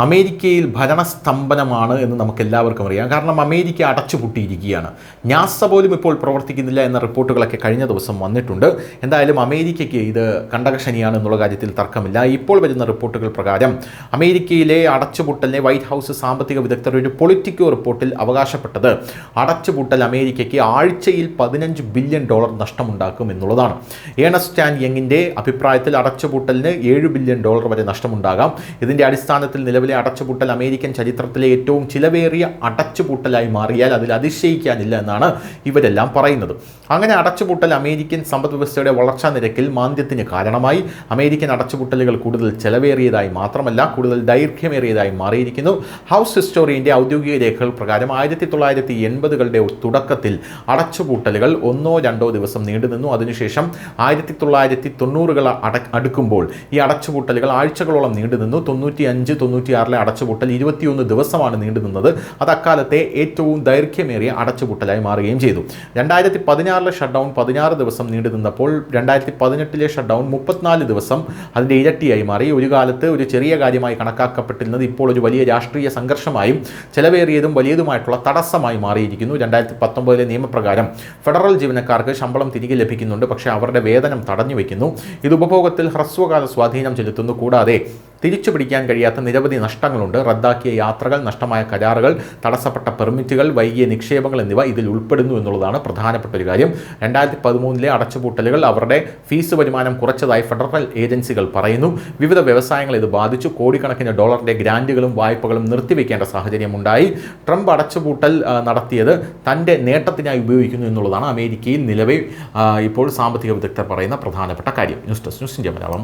അമേരിക്കയിൽ ഭരണസ്തംഭനമാണ് എന്ന് നമുക്കെല്ലാവർക്കും അറിയാം. കാരണം അമേരിക്ക അടച്ചുപൂട്ടിയിരിക്കുകയാണ്. നാസ പോലും ഇപ്പോൾ പ്രവർത്തിക്കുന്നില്ല എന്ന റിപ്പോർട്ടുകളൊക്കെ കഴിഞ്ഞ ദിവസം വന്നിട്ടുണ്ട്. എന്തായാലും അമേരിക്കയ്ക്ക് ഇത് കണ്ടകശനിയാണ് എന്നുള്ള കാര്യത്തിൽ തർക്കമില്ല. ഇപ്പോൾ വരുന്ന റിപ്പോർട്ടുകൾ പ്രകാരം അമേരിക്കയിലെ അടച്ചുപൂട്ടലിനെ വൈറ്റ് ഹൗസ് സാമ്പത്തിക വിദഗ്ധർ ഒരു പൊളിറ്റിക്കോ റിപ്പോർട്ടിൽ അവകാശപ്പെട്ടത് അടച്ചുപൂട്ടൽ അമേരിക്കയ്ക്ക് ആഴ്ചയിൽ $15 ബില്യൺ നഷ്ടമുണ്ടാക്കും എന്നുള്ളതാണ്. ഏണസ്റ്റ് ആൻഡ് യങ്ങിൻ്റെ അഭിപ്രായത്തിൽ അടച്ചുപൂട്ടലിന് $7 ബില്യൺ വരെ നഷ്ടമുണ്ടാകാം. ഇതിൻ്റെ അടിസ്ഥാനത്തിൽ നിലവിലെ അടച്ചുപൂട്ടൽ അമേരിക്കൻ ചരിത്രത്തിലെ ഏറ്റവും ചിലവേറിയ അടച്ചുപൂട്ടലായി മാറിയാൽ അതിൽ അതിശയിക്കാനില്ല എന്നാണ് ഇവരെല്ലാം പറയുന്നത്. അങ്ങനെ അടച്ചുപൂട്ടൽ അമേരിക്കൻ സമ്പദ് വ്യവസ്ഥയുടെ വളർച്ചാ നിരക്കിൽ മാന്ദ്യത്തിന് കാരണമായി. അമേരിക്കൻ അടച്ചുപൂട്ടലുകൾ കൂടുതൽ ചെലവേറിയതായി മാത്രമല്ല കൂടുതൽ ദൈർഘ്യമേറിയതായി മാറിയിരിക്കുന്നു. ഹൗസ് ഹിസ്റ്റോറിയൻ്റെ ഔദ്യോഗിക രേഖകൾ പ്രകാരം 1980കളുടെ തുടക്കത്തിൽ അടച്ചുപൂട്ടലുകൾ 1-2 ദിവസം നീണ്ടുനിന്നു. അതിനുശേഷം 1990കൾ അടുക്കുമ്പോൾ ഈ അടച്ചുപൂട്ടലുകൾ ആഴ്ചകളോളം നീണ്ടുനിന്നു. 95-96 അടച്ചുപൂട്ടൽ 21 ദിവസമാണ് നീണ്ടുനിന്നത്. അത് അക്കാലത്തെ ഏറ്റവും ദൈർഘ്യമേറിയ അടച്ചുപൂട്ടലായി മാറുകയും ചെയ്തു. 2016 ഷട്ട്ഡൗൺ 16 ദിവസം നീണ്ടുനിന്നപ്പോൾ 2018 ഷട്ട്ഡൗൺ 34 ദിവസം അതിൻ്റെ ഇരട്ടിയായി മാറി. ഒരു കാലത്ത് ഒരു ചെറിയ കാര്യമായി കണക്കാക്കപ്പെട്ടിരുന്നത് ഇപ്പോൾ ഒരു വലിയ രാഷ്ട്രീയ സംഘർഷമായും ചെലവേറിയതും വലിയതുമായിട്ടുള്ള തടസ്സമായി മാറിയിരിക്കുന്നു. 2019 നിയമപ്രകാരം ഫെഡറൽ ജീവനക്കാർക്ക് ശമ്പളം തിരികെ ലഭിക്കുന്നുണ്ട്, പക്ഷേ അവരുടെ വേതനം തടഞ്ഞു വയ്ക്കുന്നു. ഇത് ഉപഭോഗത്തിൽ ഹ്രസ്വകാല സ്വാധീനം ചെലുത്തുന്നു. കൂടാതെ തിരിച്ചു പിടിക്കാൻ കഴിയാത്ത നിരവധി നഷ്ടങ്ങളുണ്ട്. റദ്ദാക്കിയ യാത്രകൾ, നഷ്ടമായ കരാറുകൾ, തടസ്സപ്പെട്ട പെർമിറ്റുകൾ, വൈകിയ നിക്ഷേപങ്ങൾ എന്നിവ ഇതിൽ ഉൾപ്പെടുന്നു എന്നുള്ളതാണ് പ്രധാനപ്പെട്ട ഒരു കാര്യം. 2013 അടച്ചുപൂട്ടലുകൾ അവരുടെ ഫീസ് വരുമാനം കുറച്ചതായി ഫെഡറൽ ഏജൻസികൾ പറയുന്നു. വിവിധ വ്യവസായങ്ങൾ ഇത് ബാധിച്ചു. കോടിക്കണക്കിന് ഡോളറിൻ്റെ ഗ്രാൻറ്റുകളും വായ്പകളും നിർത്തിവെക്കേണ്ട സാഹചര്യമുണ്ടായി. ട്രംപ് അടച്ചുപൂട്ടൽ നടത്തിയത് തൻ്റെ നേട്ടത്തിനായി ഉപയോഗിക്കുന്നു എന്നുള്ളതാണ് അമേരിക്കയിൽ നിലവിൽ ഇപ്പോൾ സാമ്പത്തിക വിദഗ്ധർ പറയുന്ന പ്രധാനപ്പെട്ട കാര്യം. News desk news India Malayalam.